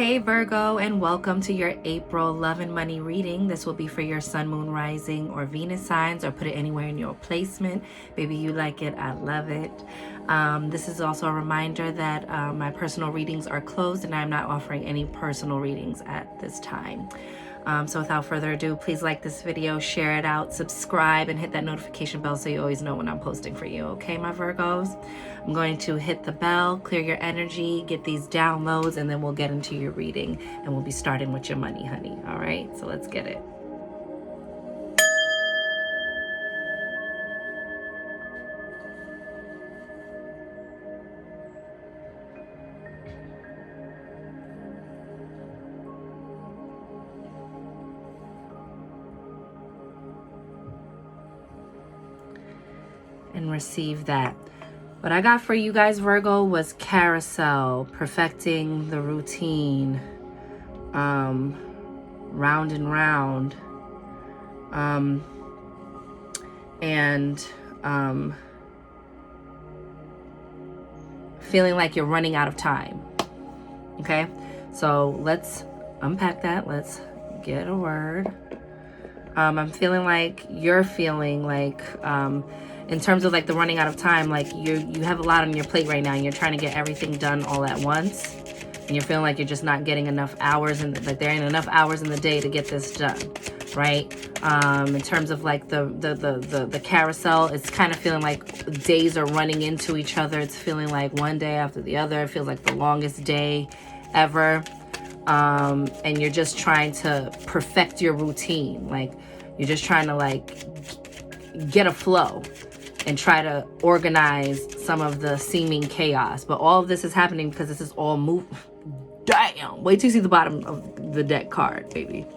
Hey Virgo, and welcome to your April love and money reading. This will be for your sun, moon, rising, or Venus signs, or put it anywhere in your placement. Baby, you like it, I love it. This is also a reminder that my personal readings are closed and I'm not offering any personal readings at this time. So without further ado, please like this video, share it out, subscribe, and hit that notification bell so you always know when I'm posting for you. Okay, my Virgos? I'm going to hit the bell, clear your energy, get these downloads, and then we'll get into your reading. And we'll be starting with your money, honey. All right? So let's get it. And receive that. What I got for you guys, Virgo, was carousel, perfecting the routine, round and round, and feeling like you're running out of time. Okay, so let's unpack that. Let's get a word. I'm feeling like you're feeling like in terms of like the running out of time, like you have a lot on your plate right now and you're trying to get everything done all at once, and you're feeling like you're just not getting enough hours, and like there ain't enough hours in the day to get this done, right? In terms of like the carousel, it's kind of feeling like days are running into each other. It's feeling like one day after the other. It feels like the longest day ever. And you're just trying to perfect your routine. Like you're just trying to like get a flow and try to organize some of the seeming chaos. But all of this is happening because this is all move. Damn. Wait till you see the bottom of the deck card, baby.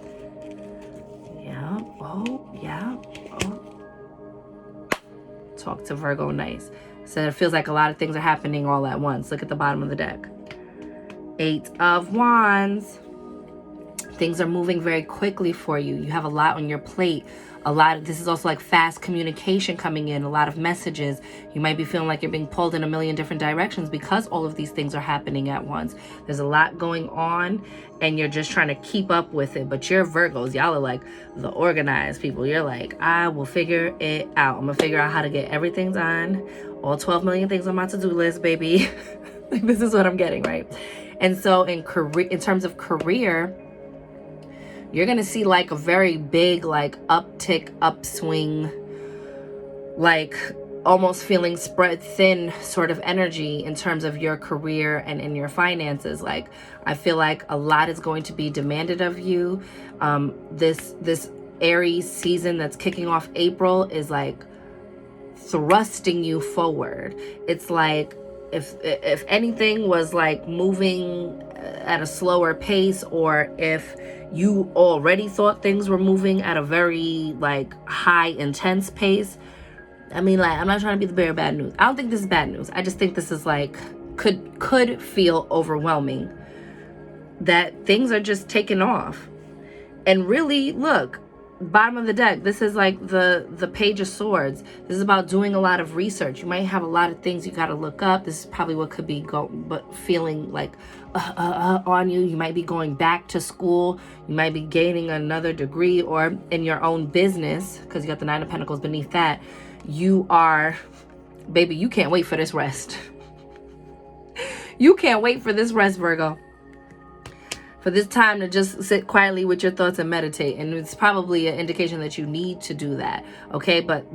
Yeah. Oh, yeah. Oh. Talk to Virgo nice. So it feels like a lot of things are happening all at once. Look at the bottom of the deck. 8 of Wands. Things are moving very quickly for you. You have a lot on your plate. This is also like fast communication coming in, a lot of messages. You might be feeling like you're being pulled in a million different directions because all of these things are happening at once. There's a lot going on and you're just trying to keep up with it. But you're Virgos. Y'all are like the organized people. You're like, I will figure it out. I'm gonna figure out how to get everything done. All 12 million things on my to-do list, baby. This is what I'm getting, right? And so in terms of career, you're going to see like a very big, like uptick, upswing, like almost feeling spread thin sort of energy in terms of your career and in your finances. Like, I feel like a lot is going to be demanded of you. This Aries season that's kicking off April is like thrusting you forward. It's like, if anything was like moving at a slower pace, or if you already thought things were moving at a very like high intense pace, I mean, like, I'm not trying to be the bearer of bad news. I don't think this is bad news. I just think this is like could feel overwhelming, that things are just taking off. And really, look, bottom of the deck, this is like the Page of Swords. This is about doing a lot of research. You might have a lot of things you got to look up. This is probably what could be feeling like on you. You might be going back to school. You might be gaining another degree, or in your own business, because you got the Nine of Pentacles beneath that. You are, baby, you can't wait for this rest. You can't wait for this rest, Virgo. For this time to just sit quietly with your thoughts and meditate. And it's probably an indication that you need to do that. Okay, but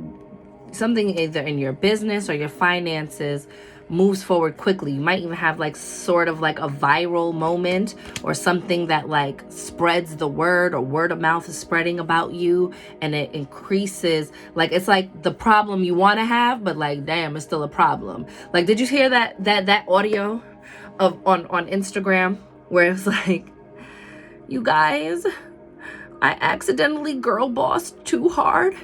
something either in your business or your finances moves forward quickly. You might even have like sort of like a viral moment, or something that like spreads the word, or word of mouth is spreading about you, and it increases. Like, it's like the problem you want to have, but like, damn, it's still a problem. Like, did you hear that audio on Instagram where it's like, you guys, I accidentally girl bossed too hard,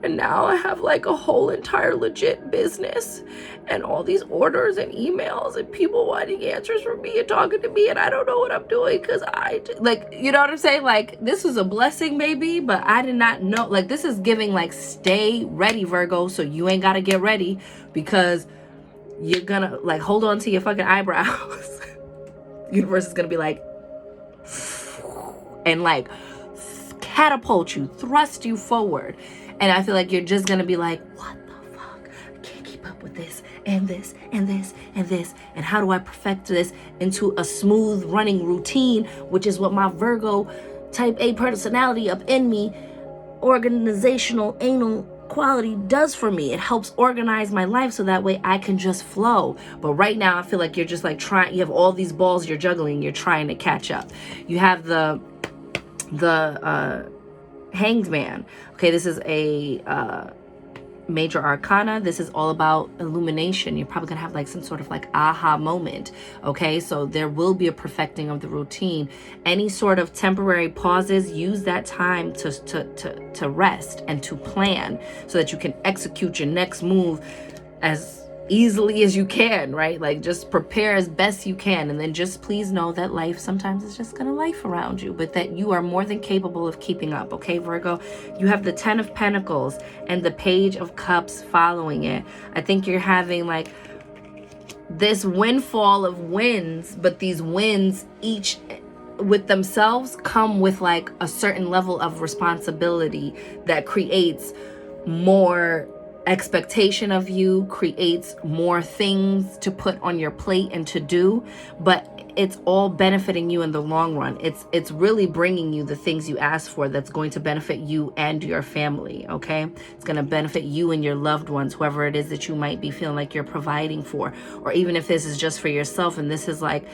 and now I have like a whole entire legit business and all these orders and emails and people wanting answers from me and talking to me, and I don't know what I'm doing because like, you know what I'm saying? Like, this was a blessing, maybe, but I did not know. Like, this is giving like, stay ready, Virgo, so you ain't got to get ready, because you're gonna like hold on to your fucking eyebrows. Universe is gonna be like, and like catapult you, thrust you forward. And I feel like you're just gonna be like, what the fuck? I can't keep up with this and this and this and this. And how do I perfect this into a smooth running routine, which is what my Virgo type A personality up in me, organizational anal quality, does for me. It helps organize my life so that way I can just flow. But right now I feel like you're just like trying, you have all these balls you're juggling, you're trying to catch up. You have the Hanged Man. Okay, this is a major arcana. This is all about illumination. You're probably gonna have like some sort of like aha moment. Okay, so there will be a perfecting of the routine. Any sort of temporary pauses, use that time to rest and to plan so that you can execute your next move as easily as you can, right? Like just prepare as best you can, and then just please know that life sometimes is just gonna life around you, but that you are more than capable of keeping up. Okay, Virgo, you have the 10 of Pentacles and the Page of Cups following it. I think you're having like this windfall of wins, but these wins each with themselves come with like a certain level of responsibility that creates more expectation of you, creates more things to put on your plate and to do, but it's all benefiting you in the long run. It's really bringing you the things you asked for that's going to benefit you and your family, okay? It's going to benefit you and your loved ones, whoever it is that you might be feeling like you're providing for, or even if this is just for yourself and this is like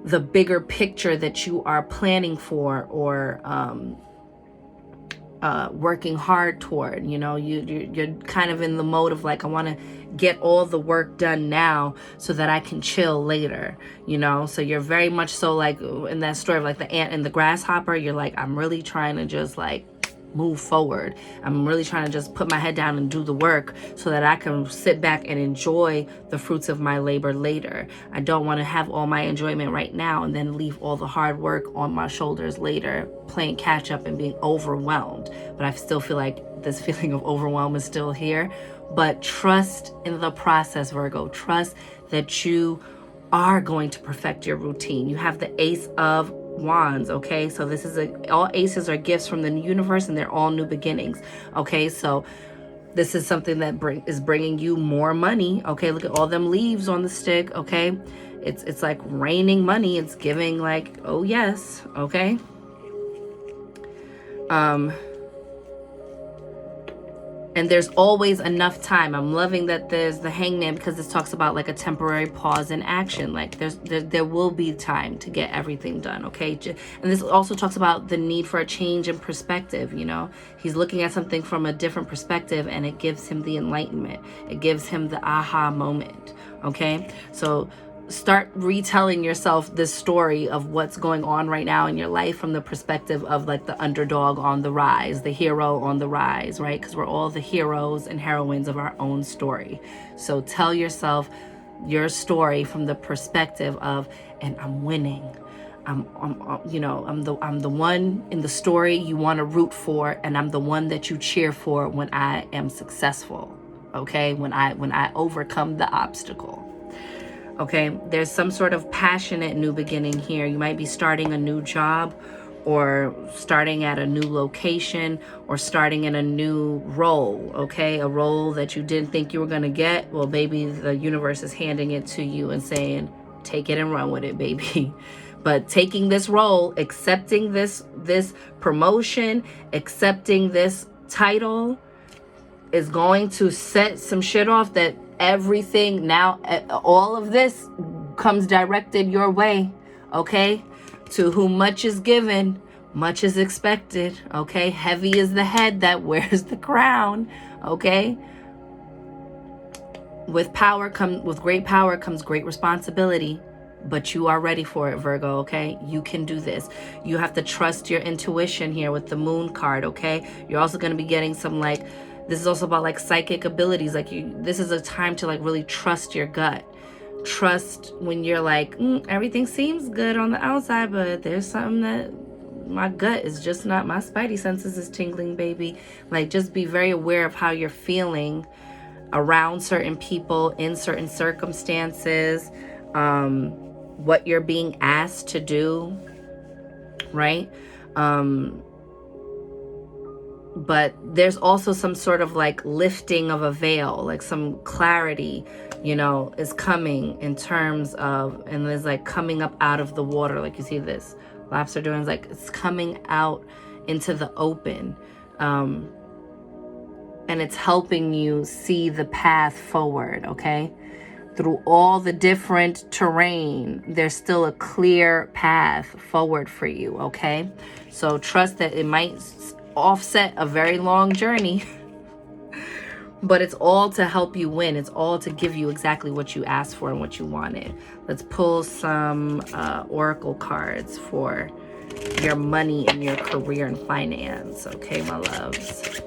the bigger picture that you are planning for or working hard toward. You know, you're kind of in the mode of like, I want to get all the work done now so that I can chill later, you know? So you're very much so like in that story of like the ant and the grasshopper, you're like, I'm really trying to just like move forward. I'm really trying to just put my head down and do the work so that I can sit back and enjoy the fruits of my labor later. I don't want to have all my enjoyment right now and then leave all the hard work on my shoulders later, playing catch up and being overwhelmed. But I still feel like this feeling of overwhelm is still here. But trust in the process, Virgo. Trust that you are going to perfect your routine. You have the Ace of Wands, okay? So this is all aces are gifts from the universe and they're all new beginnings, okay? So this is something that is bringing you more money, okay? Look at all them leaves on the stick, okay? It's like raining money. It's giving like, oh yes, okay? And there's always enough time. I'm loving that there's the Hangman because this talks about like a temporary pause in action. Like there will be time to get everything done, okay? And this also talks about the need for a change in perspective, you know? He's looking at something from a different perspective and it gives him the enlightenment. It gives him the aha moment, okay? So start retelling yourself this story of what's going on right now in your life from the perspective of like the underdog on the rise, the hero on the rise, right? Because we're all the heroes and heroines of our own story. So tell yourself your story from the perspective of, and I'm winning. I'm the one in the story you want to root for, and I'm the one that you cheer for when I am successful, okay? When I overcome the obstacle. Okay, there's some sort of passionate new beginning here. You might be starting a new job or starting at a new location or starting in a new role, okay? A role that you didn't think you were gonna get. Well, baby, the universe is handing it to you and saying, take it and run with it, baby. But taking this role, accepting this promotion, accepting this title is going to set some shit off that everything now, all of this comes directed your way, okay? To whom much is given, much is expected, okay? Heavy is the head that wears the crown, okay? With great power comes great responsibility, but you are ready for it, Virgo, okay? You can do this. You have to trust your intuition here with the Moon card, okay? You're also going to be getting some like, this is also about like psychic abilities. Like this is a time to like really trust your gut. Trust when you're like, everything seems good on the outside, but there's something that my gut is just not, my spidey senses is tingling, baby. Like just be very aware of how you're feeling around certain people in certain circumstances, what you're being asked to do, right? But there's also some sort of like lifting of a veil, like some clarity, you know, is coming in terms of, and there's like coming up out of the water, like you see this lobster doing, is like it's coming out into the open, and it's helping you see the path forward, okay? Through all the different terrain, there's still a clear path forward for you, okay? So trust that it might offset a very long journey, but it's all to help you win. It's all to give you exactly what you asked for and what you wanted. Let's pull some oracle cards for your money and your career and finance, okay, my loves?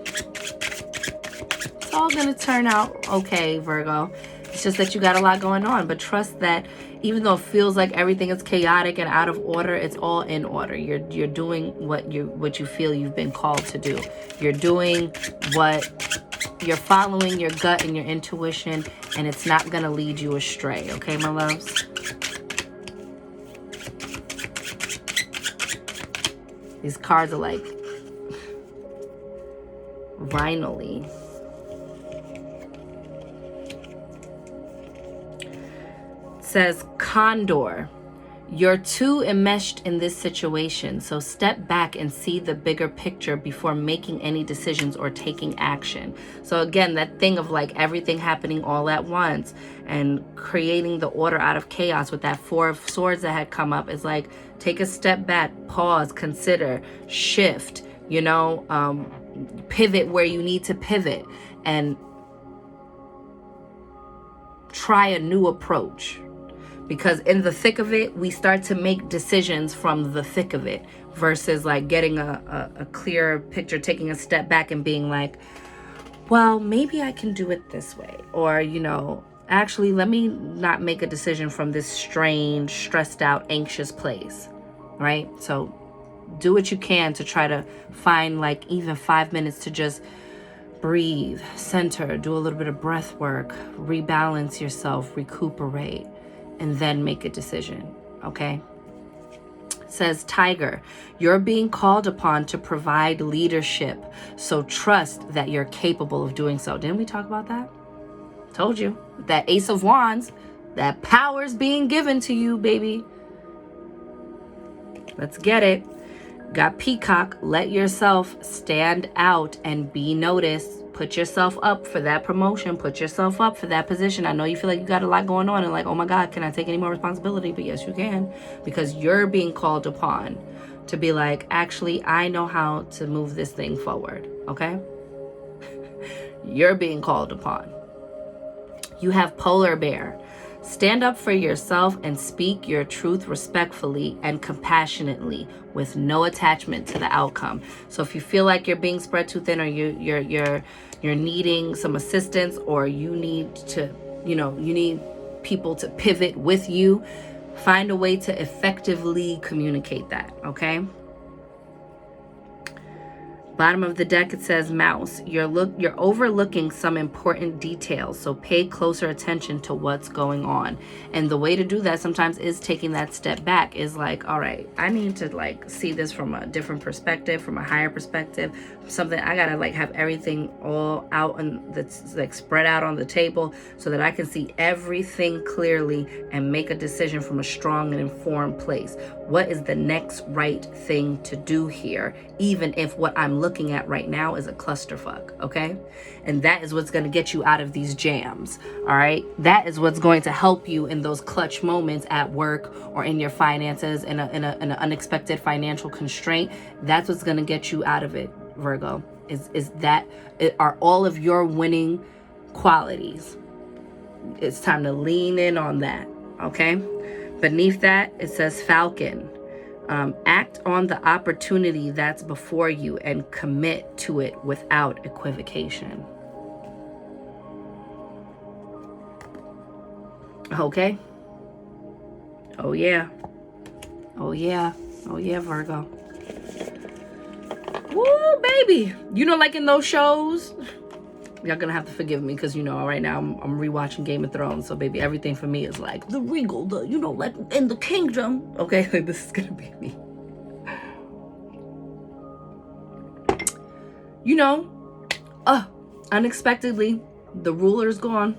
It's all gonna turn out okay, Virgo. It's just that you got a lot going on, but trust that even though it feels like everything is chaotic and out of order, it's all in order. You're doing what you feel you've been called to do. You're doing you're following your gut and your intuition, and it's not gonna lead you astray, okay, my loves? These cards are like vinyl-y. Says Condor, you're too enmeshed in this situation, so step back and see the bigger picture before making any decisions or taking action. So again, that thing of like everything happening all at once and creating the order out of chaos with that Four of Swords that had come up is like, take a step back, pause, consider, shift, you know, pivot where you need to pivot and try a new approach. Because in the thick of it, we start to make decisions from the thick of it versus like getting a clear picture, taking a step back and being like, well, maybe I can do it this way. Or, you know, actually, let me not make a decision from this strange, stressed out, anxious place, right? So do what you can to try to find like even 5 minutes to just breathe, center, do a little bit of breath work, rebalance yourself, recuperate, and then make a decision, okay? Says Tiger, you're being called upon to provide leadership, so trust that you're capable of doing so. Didn't we talk about that? Told you. That Ace of Wands, that power's being given to you, baby. Let's get it. Got Peacock, let yourself stand out and be noticed. Put yourself up for that promotion. Put yourself up for that position. I know you feel like you got a lot going on and like, oh my God, can I take any more responsibility? But yes, you can, because you're being called upon to be like, actually, I know how to move this thing forward, okay? You're being called upon. You have Polar Bear. Stand up for yourself and speak your truth respectfully and compassionately with no attachment to the outcome. So if you feel like you're being spread too thin, or you're needing some assistance, or you need to, you know, you need people to pivot with you, find a way to effectively communicate that, okay? Bottom of the deck, it says Mouse. You're overlooking some important details, so pay closer attention to what's going on. And the way to do that sometimes is taking that step back, is like, all right, I need to like see this from a different perspective, from a higher perspective, something. I gotta like have everything all out and that's like spread out on the table so that I can see everything clearly and make a decision from a strong and informed place. What is the next right thing to do here, even if what I'm looking at right now is a clusterfuck, okay? And that is what's going to get you out of these jams, all right? That is what's going to help you in those clutch moments at work or in your finances, in an unexpected financial constraint. That's what's going to get you out of it, Virgo, are all of your winning qualities. It's time to lean in on that, okay? Beneath that, it says Falcon. Act on the opportunity that's before you and commit to it without equivocation. Okay? Oh yeah. Oh yeah. Oh yeah, Virgo. Woo, baby. You know, like in those shows, y'all gonna have to forgive me because, you know, right now I'm rewatching Game of Thrones. So, baby, everything for me is like the regal, the, you know, like in the kingdom. Okay, like this is gonna be me. you know, unexpectedly, the ruler's gone.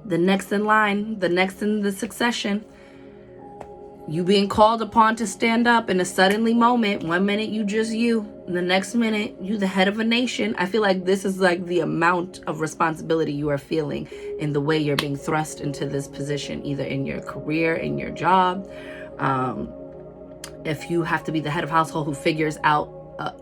The next in line, the next in the succession, you being called upon to stand up in a suddenly moment. 1 minute you just you, and the next minute you the head of a nation. I feel like this is like the amount of responsibility you are feeling in the way you're being thrust into this position, either in your career, in your job. If you have to be the head of household who figures out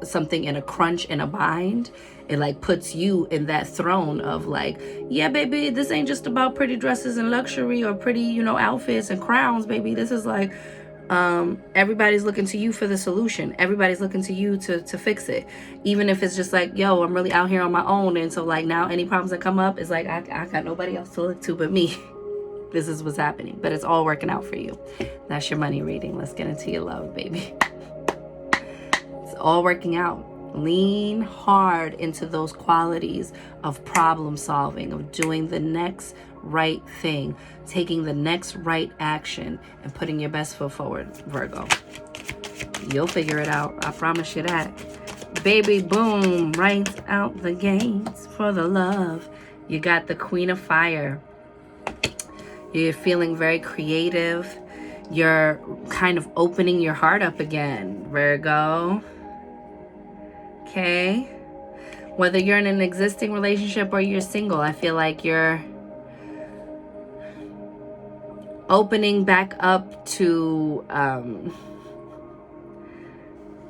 something in a crunch, in a bind, it like puts you in that throne of like, yeah, baby, this ain't just about pretty dresses and luxury or pretty, you know, outfits and crowns, baby. This is like, everybody's looking to you for the solution. Everybody's looking to you to fix it. Even if it's just like, yo, I'm really out here on my own. And so like now any problems that come up is like, I got nobody else to look to but me. This is what's happening, but it's all working out for you. That's your money reading. Let's get into your love, baby. It's all working out. Lean hard into those qualities of problem solving, of doing the next right thing, taking the next right action, and putting your best foot forward, Virgo. You'll figure it out. I promise you that. Baby, boom, right out the gates for the love. You got the Queen of Fire. You're feeling very creative. You're kind of opening your heart up again, Virgo. Okay? Whether you're in an existing relationship or you're single, I feel like you're opening back up to,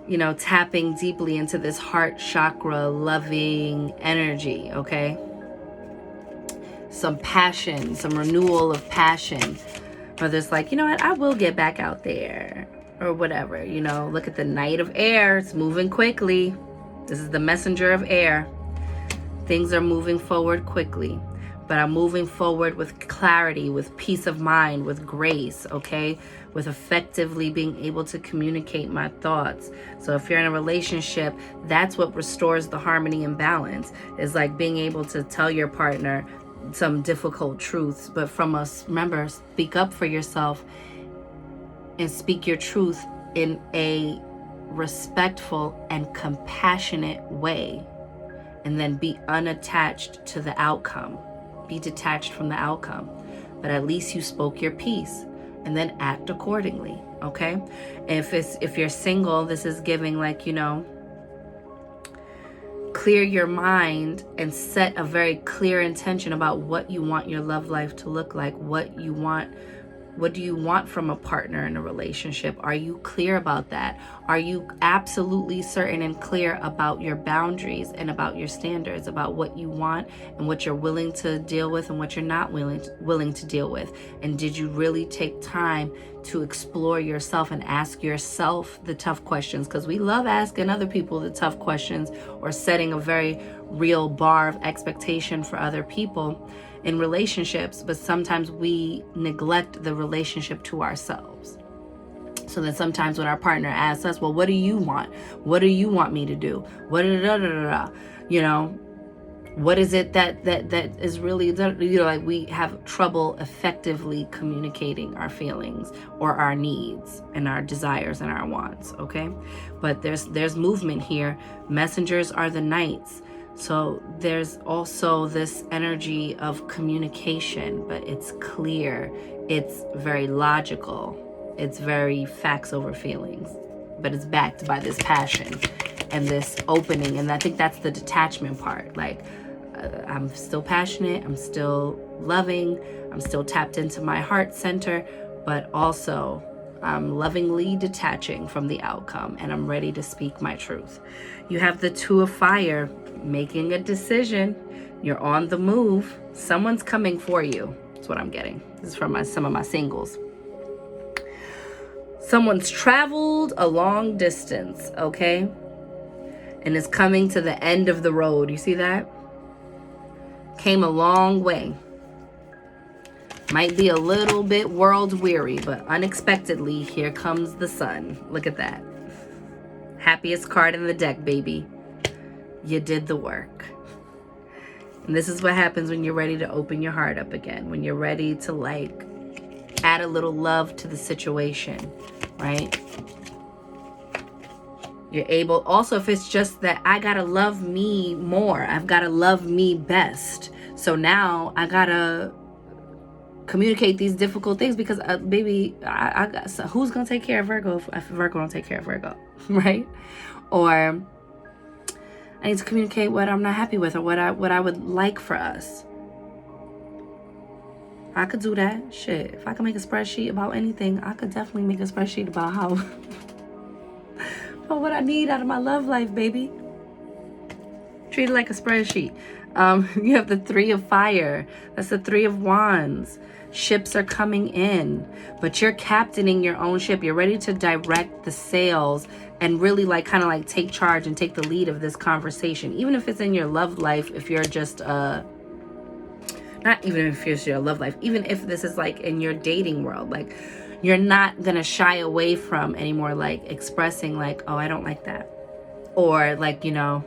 you know, tapping deeply into this heart chakra loving energy, okay? Some passion, some renewal of passion. Whether it's like, you know what, I will get back out there or whatever, you know. Look at the Knight of Air. It's moving quickly. This is the messenger of air. Things are moving forward quickly, but I'm moving forward with clarity, with peace of mind, with grace, okay? With effectively being able to communicate my thoughts. So if you're in a relationship, that's what restores the harmony and balance, is like being able to tell your partner some difficult truths, but from us, remember, speak up for yourself and speak your truth in a respectful and compassionate way, and then be unattached to the outcome. Be detached from the outcome, but at least you spoke your piece, and then act accordingly, okay? If you're single, this is giving like, you know, clear your mind and set a very clear intention about what you want your love life to look like, what do you want from a partner in a relationship? Are you clear about that? Are you absolutely certain and clear about your boundaries and about your standards, about what you want and what you're willing to deal with and what you're not willing to deal with? And did you really take time to explore yourself and ask yourself the tough questions? Because we love asking other people the tough questions or setting a very real bar of expectation for other people in relationships, but sometimes we neglect the relationship to ourselves. So then sometimes when our partner asks us, well, what do you want? What do you want me to do? You know, what is it that is really, you know, like we have trouble effectively communicating our feelings or our needs and our desires and our wants, okay? But there's movement here. Messengers are the knights. So there's also this energy of communication, but it's clear, it's very logical, it's very facts over feelings, but it's backed by this passion and this opening. And I think that's the detachment part. Like, I'm still passionate, I'm still loving, I'm still tapped into my heart center, but also I'm lovingly detaching from the outcome, and I'm ready to speak my truth. You have the Two of Fire, making a decision. You're on the move. Someone's coming for you. That's what I'm getting. This is from some of my singles. Someone's traveled a long distance, okay? And is coming to the end of the road. You see that? Came a long way. Might be a little bit world weary, but unexpectedly, here comes the sun. Look at that. Happiest card in the deck, baby. You did the work. And this is what happens when you're ready to open your heart up again. When you're ready to like add a little love to the situation, right? You're able, also if it's just that I gotta love me more, I've gotta love me best. So now I gotta communicate these difficult things because baby, I got, so who's gonna take care of Virgo if Virgo don't take care of Virgo, right? Or I need to communicate what I'm not happy with or what I would like for us. I could do that. Shit, if I could make a spreadsheet about anything, I could definitely make a spreadsheet about how about what I need out of my love life, baby. Treat it like a spreadsheet. You have the 3 of Fire. That's the 3 of Wands. Ships are coming in, but you're captaining your own ship. You're ready to direct the sails and really like kind of like take charge and take the lead of this conversation. Even if it's in your love life, if you're just not even if it's your love life, even if this is like in your dating world, like you're not gonna shy away from anymore like expressing like, oh, I don't like that, or like, you know,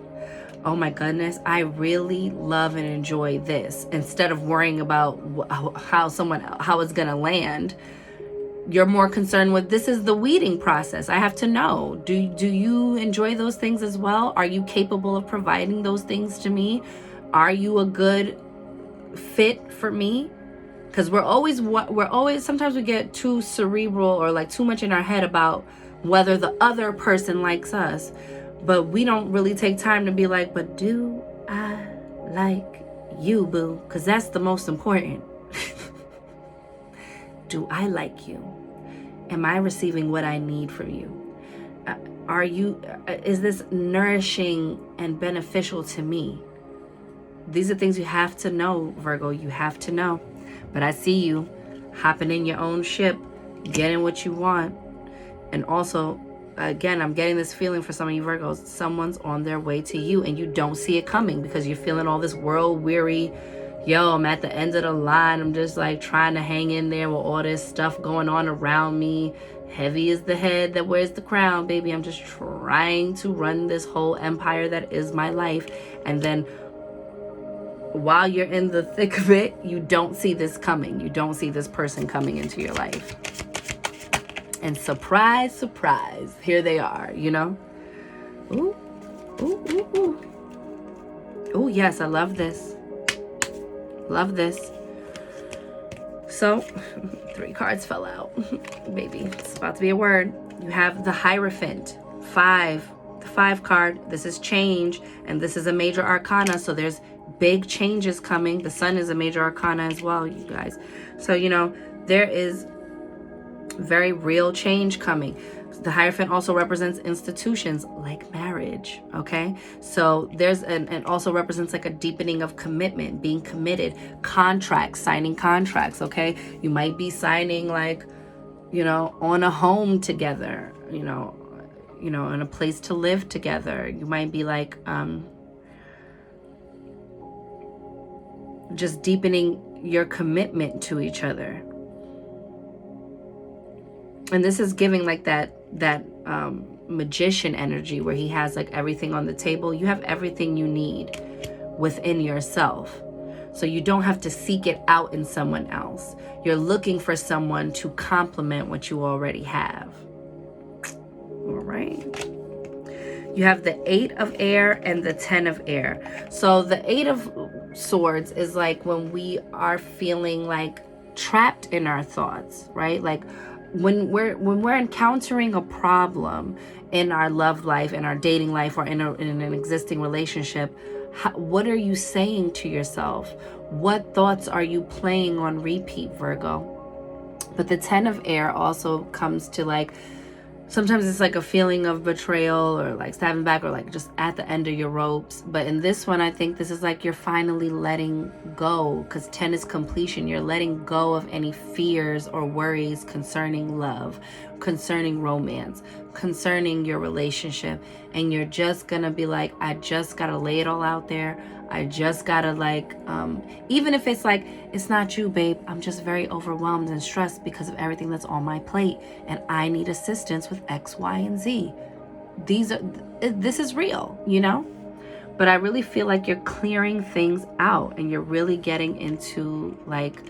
oh my goodness, I really love and enjoy this. Instead of worrying about how it's gonna land, you're more concerned with, this is the weeding process. I have to know, do you enjoy those things as well? Are you capable of providing those things to me? Are you a good fit for me? Because we're always sometimes we get too cerebral or like too much in our head about whether the other person likes us, but we don't really take time to be like, but do I like you, boo? Because that's the most important. Do I like you? Am I receiving what I need from you? Is this nourishing and beneficial to me? These are things you have to know, Virgo. You have to know. But I see you hopping in your own ship, getting what you want. And also, again, I'm getting this feeling for some of you Virgos, someone's on their way to you and you don't see it coming because you're feeling all this world weary. Yo, I'm at the end of the line. I'm just like trying to hang in there with all this stuff going on around me. Heavy is the head that wears the crown, baby. I'm just trying to run this whole empire that is my life. And then while you're in the thick of it, you don't see this coming. You don't see this person coming into your life. And surprise, surprise, here they are, you know? Ooh, ooh, ooh, ooh. Ooh, yes, I love this. Love this. So, 3 cards fell out. Baby, it's about to be a word. You have the Hierophant, 5. The 5 card, this is change, and this is a major arcana, so there's big changes coming. The Sun is a major arcana as well, you guys. So, you know, there is very real change coming. The Hierophant also represents institutions like marriage, okay? So there's and also represents like a deepening of commitment, being committed, contracts, signing contracts, okay? You might be signing like, you know, on a home together, you know, in a place to live together. You might be like just deepening your commitment to each other. And this is giving like that magician energy where he has like everything on the table. You have everything you need within yourself. So you don't have to seek it out in someone else. You're looking for someone to complement what you already have. All right. You have the 8 of air and the 10 of air. So the 8 of swords is like when we are feeling like trapped in our thoughts, right? Like when we're encountering a problem in our love life, in our dating life, or in an existing relationship, what are you saying to yourself? What thoughts are you playing on repeat, Virgo? But the 10 of air also comes to like, sometimes it's like a feeling of betrayal or like stabbing back or like just at the end of your ropes. But in this one, I think this is like you're finally letting go, because 10 is completion. You're letting go of any fears or worries concerning love, concerning romance, concerning your relationship. And you're just gonna be like, I just gotta lay it all out there. I just gotta like, even if it's like, it's not you, babe. I'm just very overwhelmed and stressed because of everything that's on my plate. And I need assistance with X, Y, and Z. This is real, you know? But I really feel like you're clearing things out and you're really getting into like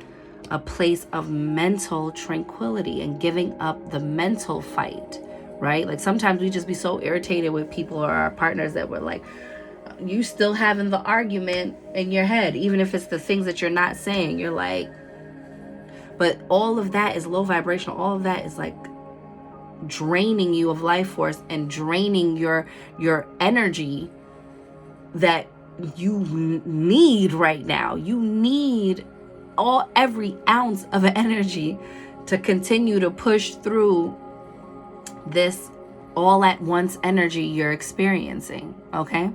a place of mental tranquility and giving up the mental fight, right? Like sometimes we just be so irritated with people or our partners that we're like, you still having the argument in your head, even if it's the things that you're not saying. You're like, but all of that is low vibrational. All of that is like draining you of life force and draining your energy that you need right now. You need every ounce of energy to continue to push through this all at once energy you're experiencing, okay?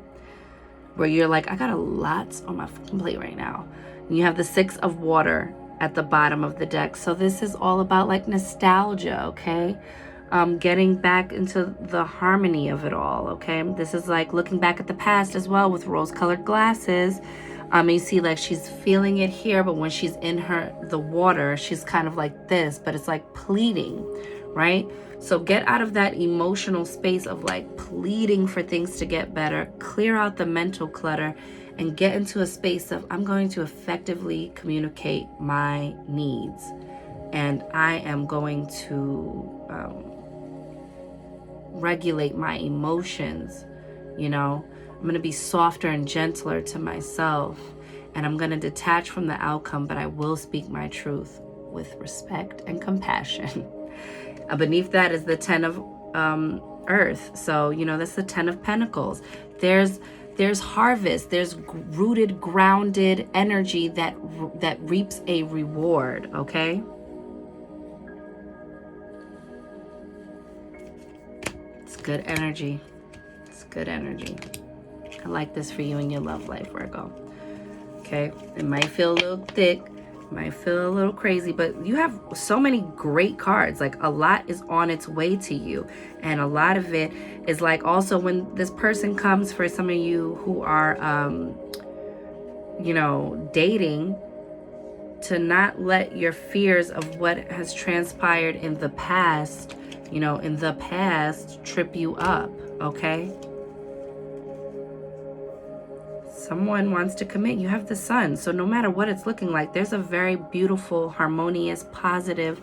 Where you're like, I got a lot on my fucking plate right now. And you have the 6 of water at the bottom of the deck. So this is all about like nostalgia, okay? Getting back into the harmony of it all, okay? This is like looking back at the past as well with rose-colored glasses. You see like she's feeling it here, but when she's in the water, she's kind of like this, but it's like pleading, right? So get out of that emotional space of like pleading for things to get better, clear out the mental clutter, and get into a space of, I'm going to effectively communicate my needs. And I am going to regulate my emotions, you know. I'm going to be softer and gentler to myself. And I'm going to detach from the outcome, but I will speak my truth with respect and compassion. Beneath that is the 10 of earth. So, you know, that's the 10 of pentacles. There's harvest. There's rooted, grounded energy that reaps a reward, okay? It's good energy. It's good energy. I like this for you in your love life, Virgo. Okay? It might feel a little thick. Might feel a little crazy, but you have so many great cards. Like a lot is on its way to you, and a lot of it is like also when this person comes, for some of you who are you know, dating, to not let your fears of what has transpired in the past, you know, in the past trip you up, okay? Someone wants to commit. You have the sun. So no matter what it's looking like, there's a very beautiful, harmonious, positive,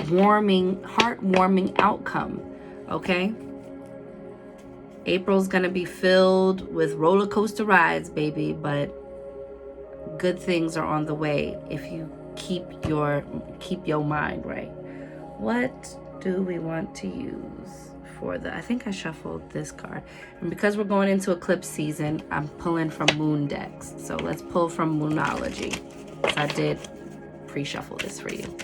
warming, heart-warming outcome, okay? April's going to be filled with roller coaster rides, baby, but good things are on the way if you keep your mind right. What do we want to use for I think I shuffled this card. And because we're going into eclipse season, I'm pulling from moon decks. So let's pull from Moonology. So I did pre-shuffle this for you.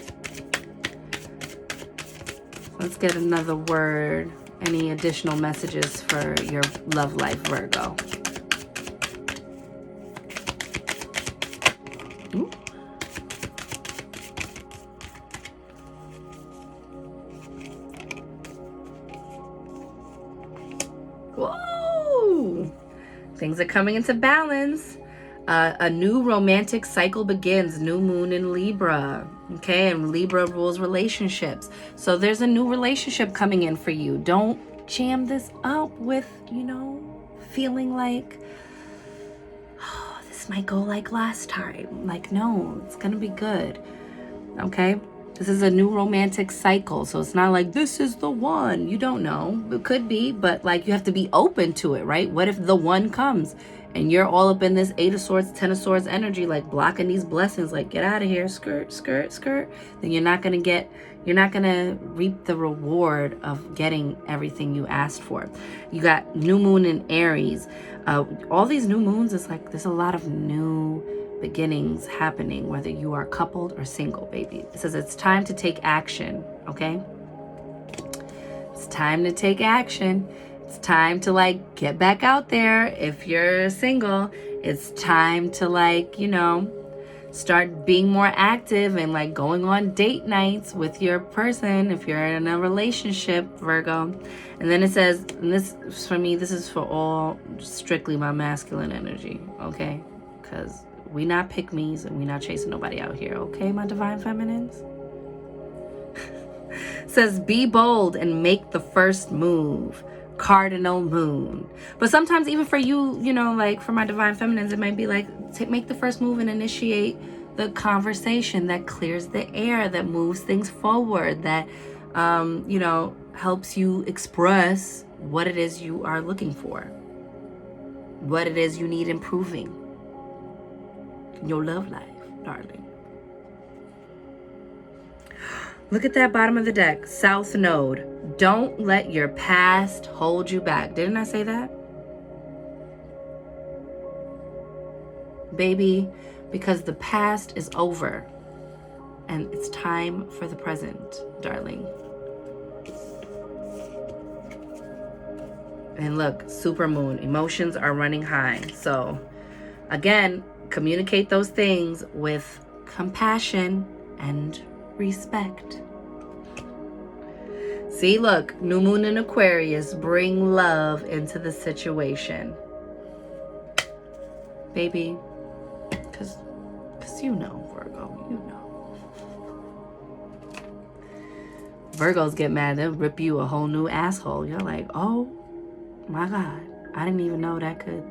Let's get another word. Any additional messages for your love life, Virgo? Ooh. Whoa! Things are coming into balance. A new romantic cycle begins. New moon in Libra. Okay, and Libra rules relationships. So there's a new relationship coming in for you. Don't jam this up with, you know, feeling like, oh, this might go like last time. Like, no, it's gonna be good. Okay? This is a new romantic cycle. So it's not like this is the one. You don't know. It could be, but like you have to be open to it, right? What if the one comes and you're all up in this 8 of Swords, 10 of Swords energy, like blocking these blessings, like get out of here, skirt, skirt, skirt. Then you're not going to reap the reward of getting everything you asked for. You got new moon in Aries. All these new moons, it's like there's a lot of new beginnings happening, whether you are coupled or single, baby. It says it's time to take action, okay? It's time to take action. It's time to like get back out there. If you're single, it's time to like, you know, start being more active and like going on date nights with your person if you're in a relationship, Virgo. And then it says, and this for me, this is for all strictly my masculine energy, okay? Because we not pick-me's and we not chasing nobody out here, okay, my divine feminines? Says, be bold and make the first move. Cardinal moon. But sometimes even for you, you know, like for my divine feminines, it might be like make the first move and initiate the conversation that clears the air, that moves things forward, that you know, helps you express what it is you are looking for, what it is you need improving in your love life, darling. Look at that bottom of the deck, South Node. Don't let your past hold you back. Didn't I say that? Baby, because the past is over and it's time for the present, darling. And look, supermoon, emotions are running high. So again, communicate those things with compassion and respect. See, look, new moon in Aquarius, bring love into the situation. Baby, because you know, Virgo, you know. Virgos get mad, they'll rip you a whole new asshole. You're like, oh my God, I didn't even know that could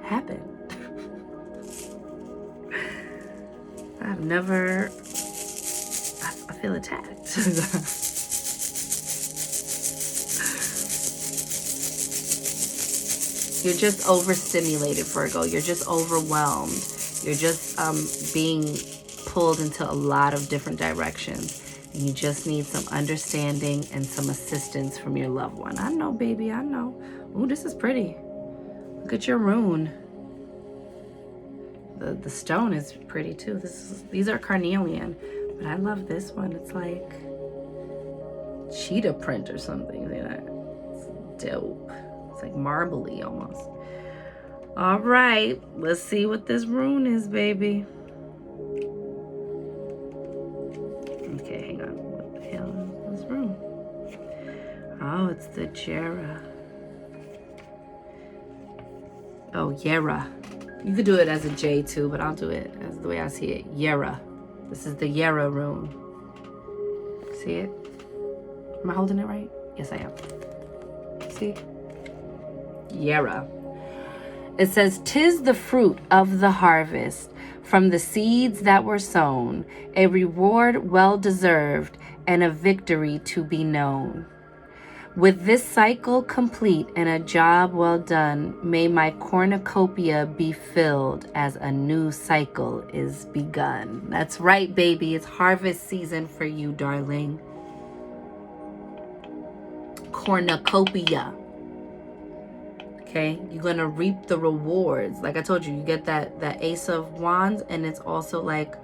happen. I've never, I feel attacked. You're just overstimulated, Virgo. You're just overwhelmed. You're just being pulled into a lot of different directions. And you just need some understanding and some assistance from your loved one. I know, baby, I know. Ooh, this is pretty. Look at your rune. The stone is pretty too. These are carnelian, but I love this one. It's like cheetah print or something. You know, it's dope. It's like marbly almost. All right, let's see what this rune is, baby. Okay, hang on. What the hell is this rune? Oh, it's the Jera. Oh, Yera. You could do it as a J too, but I'll do it as the way I see it. Yera. This is the Yera rune. See it? Am I holding it right? Yes, I am. See? Yera. It says, "'Tis the fruit of the harvest, from the seeds that were sown, a reward well deserved, and a victory to be known. With this cycle complete and a job well done, may my cornucopia be filled as a new cycle is begun." That's right, baby. It's harvest season for you, darling. Cornucopia. Okay, you're gonna reap the rewards. Like I told you, you get that Ace of Wands, and it's also like,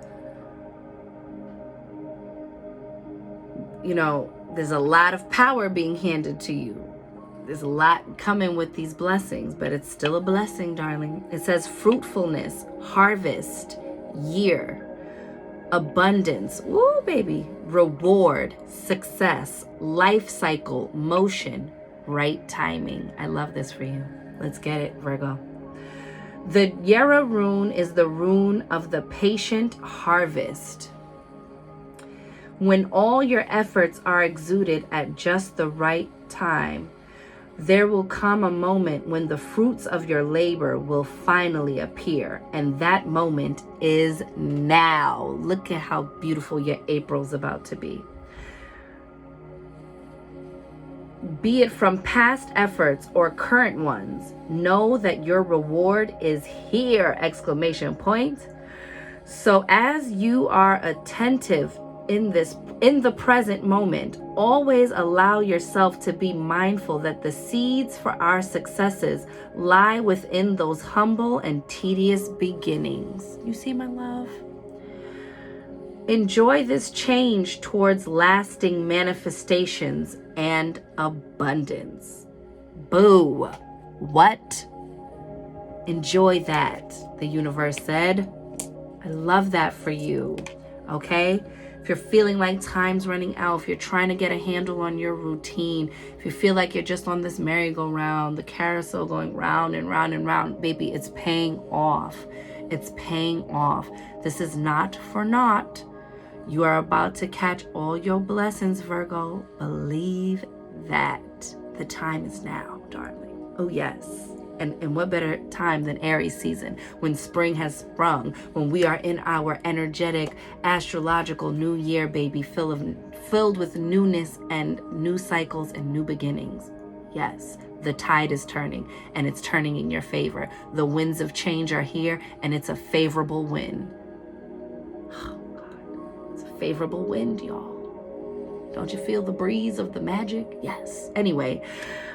you know, there's a lot of power being handed to you. There's a lot coming with these blessings, but it's still a blessing, darling. It says fruitfulness, harvest, year, abundance, woo, baby, reward, success, life cycle, motion, right timing. I love this for you. Let's get it, Virgo. The Yera rune is the rune of the patient harvest. When all your efforts are exuded at just the right time, there will come a moment when the fruits of your labor will finally appear. And that moment is now. Look at how beautiful your April's about to be. Be it from past efforts or current ones, know that your reward is here! Exclamation point. So as you are attentive in the present moment, always allow yourself to be mindful that the seeds for our successes lie within those humble and tedious beginnings. You see, my love? Enjoy this change towards lasting manifestations and abundance. Boo. What? Enjoy that, the universe said. I love that for you. Okay? If you're feeling like time's running out, if you're trying to get a handle on your routine, if you feel like you're just on this merry-go-round, the carousel going round and round and round, baby, it's paying off. It's paying off. This is not for naught. You are about to catch all your blessings, Virgo. Believe that. The time is now, darling. Oh, yes. And what better time than Aries season, when spring has sprung, when we are in our energetic, astrological new year, baby, filled with newness and new cycles and new beginnings. Yes, the tide is turning, and it's turning in your favor. The winds of change are here, and it's a favorable wind. Oh, God. It's a favorable wind, y'all. Don't you feel the breeze of the magic? Yes. Anyway,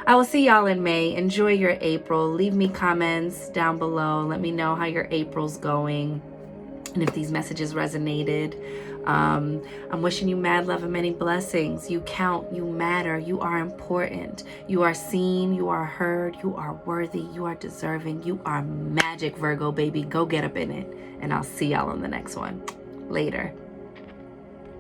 I will see y'all in May. Enjoy your April. Leave me comments down below. Let me know how your April's going and if these messages resonated. I'm wishing you mad love and many blessings. You count, you matter, you are important. You are seen, you are heard, you are worthy, you are deserving, you are magic, Virgo baby. Go get up in it. And I'll see y'all on the next one. Later.